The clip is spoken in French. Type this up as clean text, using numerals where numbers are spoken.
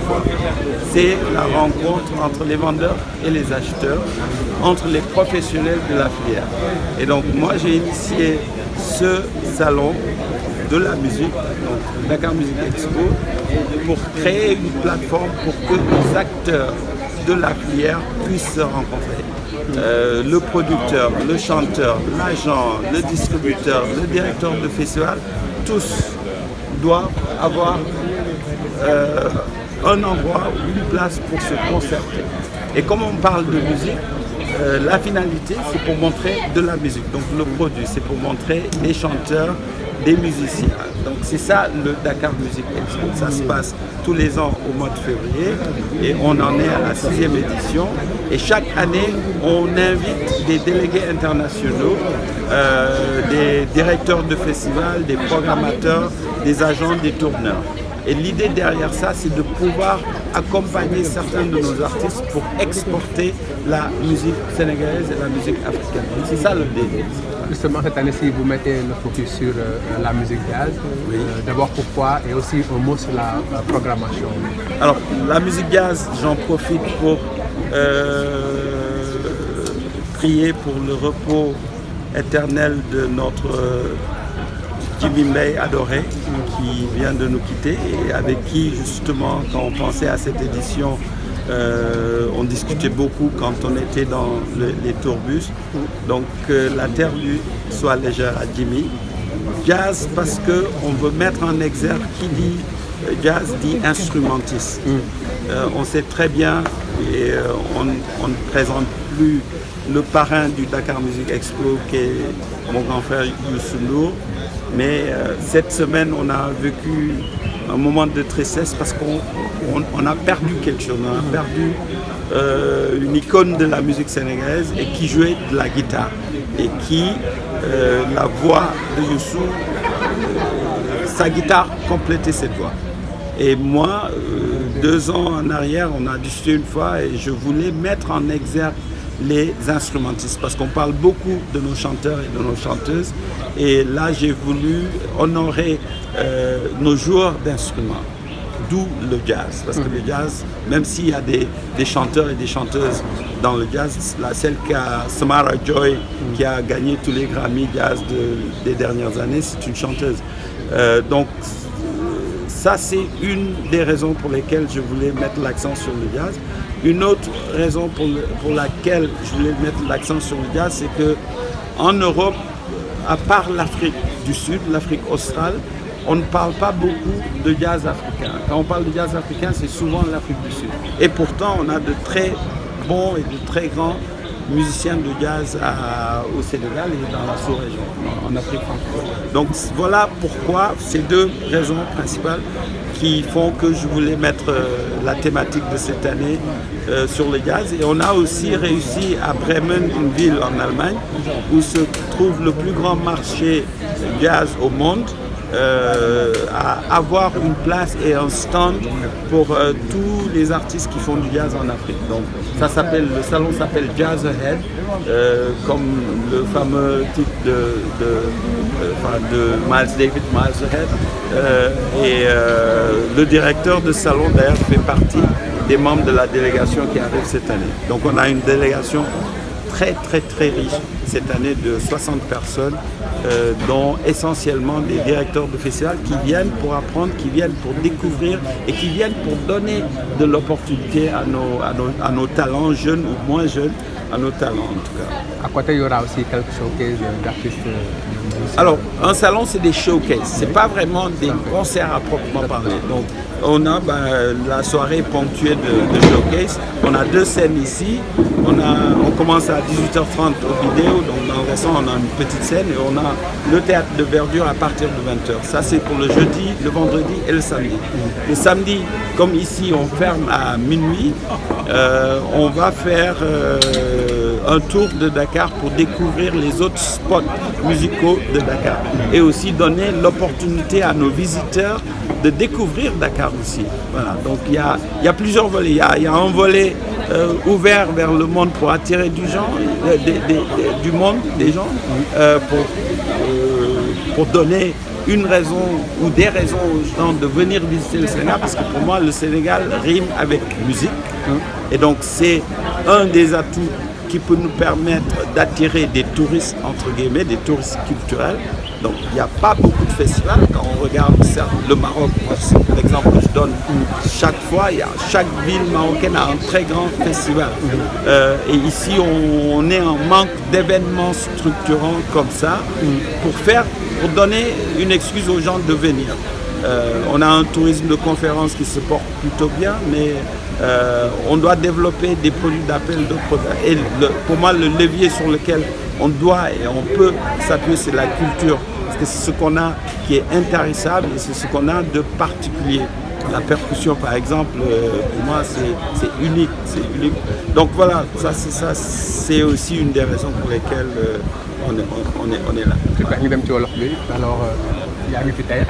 fois. C'est la rencontre entre les vendeurs et les acheteurs, entre les professionnels de la filière. Et donc moi j'ai initié ce salon de la musique, donc Dakar Music Expo, pour créer une plateforme pour que les acteurs de la filière puissent se rencontrer. Le producteur, le chanteur, l'agent, le distributeur, le directeur de festival, tous doivent avoir un endroit ou une place pour se concerter. Et comme on parle de musique, la finalité c'est pour montrer de la musique. Donc le produit c'est pour montrer des chanteurs, des musiciens. Donc c'est ça le Dakar Music Expo. Ça se passe tous les ans au mois de février et on en est à la 6e édition. Et chaque année, on invite des délégués internationaux, des directeurs de festivals, des programmateurs, des agents, des tourneurs. Et l'idée derrière ça, c'est de pouvoir accompagner certains de nos artistes pour exporter la musique sénégalaise et la musique africaine. C'est ça le délire. Justement, cette année-ci, vous mettez le focus sur la musique jazz. Oui. D'abord, pourquoi? Et aussi un mot sur la programmation. Alors, la musique jazz, j'en profite pour prier pour le repos éternel de notre Jimmy May adoré, qui vient de nous quitter et avec qui, justement, quand on pensait à cette édition, on discutait beaucoup quand on était dans les tourbus. Donc la terre lui soit légère à Jimmy. Jazz parce qu'on veut mettre en exergue qui dit jazz dit instrumentiste. On sait très bien et on ne présente plus le parrain du Dakar Music Expo qui est mon grand frère Youssou N'Dour. Mais cette semaine on a vécu un moment de tristesse parce qu'on a perdu quelque chose, on a perdu une icône de la musique sénégalaise et qui jouait de la guitare et qui, la voix de Youssou, sa guitare complétait cette voix. Et moi, 2 ans en arrière, on a discuté une fois et je voulais mettre en exergue les instrumentistes parce qu'on parle beaucoup de nos chanteurs et de nos chanteuses et là j'ai voulu honorer nos joueurs d'instruments, d'où le jazz parce que le jazz, même s'il y a des chanteurs et des chanteuses dans le jazz, celle qui a Samara Joy qui a gagné tous les Grammy jazz des dernières années, c'est une chanteuse. Donc ça c'est une des raisons pour lesquelles je voulais mettre l'accent sur le jazz. Une autre raison pour laquelle je voulais mettre l'accent sur le jazz, c'est qu'en Europe, à part l'Afrique du Sud, l'Afrique australe, on ne parle pas beaucoup de jazz africain. Quand on parle de jazz africain, c'est souvent l'Afrique du Sud. Et pourtant, on a de très bons et de très grands musiciens de jazz au Sénégal et dans la sous-région, en Afrique francophone. Donc voilà pourquoi, ces 2 raisons principales qui font que je voulais mettre la thématique de cette année sur le jazz. Et on a aussi réussi à Bremen, une ville en Allemagne, où se trouve le plus grand marché jazz au monde, à avoir une place et un stand pour tous les artistes qui font du jazz en Afrique. Donc le salon s'appelle Jazz Ahead, comme le fameux titre de Miles Davis, Miles Ahead. Le directeur de salon d'ailleurs fait partie des membres de la délégation qui arrive cette année. Donc on a une délégation très riche cette année de 60 personnes, dont essentiellement des directeurs de festivals qui viennent pour apprendre, qui viennent pour découvrir et qui viennent pour donner de l'opportunité à nos talents, jeunes ou moins jeunes, à nos talents en tout cas. À côté, il y aura aussi quelques showcases d'artistes. Alors, un salon, c'est des showcases, c'est pas vraiment des concerts à proprement parler. Donc, on a la soirée ponctuée de showcase. On a 2 scènes ici. On commence à 18h30 au vidéo, donc dans le restaurant on a une petite scène et on a le théâtre de verdure à partir de 20h. Ça c'est pour le jeudi, le vendredi et le samedi. Le samedi, comme ici on ferme à minuit, on va faire un tour de Dakar pour découvrir les autres spots musicaux de Dakar et aussi donner l'opportunité à nos visiteurs de découvrir Dakar aussi. Voilà. Donc il y a plusieurs volets. Il y a un volet ouvert vers le monde pour attirer du monde, des gens, pour donner une raison ou des raisons aux gens de venir visiter le Sénégal, parce que pour moi, le Sénégal rime avec musique. Et donc, c'est un des atouts qui peut nous permettre d'attirer des touristes, entre guillemets, des touristes culturels. Donc, il n'y a pas beaucoup de festivals. Quand on regarde le Maroc, c'est l'exemple que je donne, chaque fois, chaque ville marocaine a un très grand festival. Et ici, on est en manque d'événements structurants comme ça pour donner une excuse aux gens de venir. On a un tourisme de conférence qui se porte plutôt bien, mais on doit développer des produits d'appel de produits. Et pour moi, le levier sur lequel on doit et on peut s'appuyer, c'est la culture. Parce que c'est ce qu'on a qui est intarissable et c'est ce qu'on a de particulier. La percussion, par exemple, pour moi, c'est unique, Donc voilà, ça c'est aussi une des raisons pour lesquelles on est là. Super, ñu dem ci wolof bi alors yaa ngi fi tey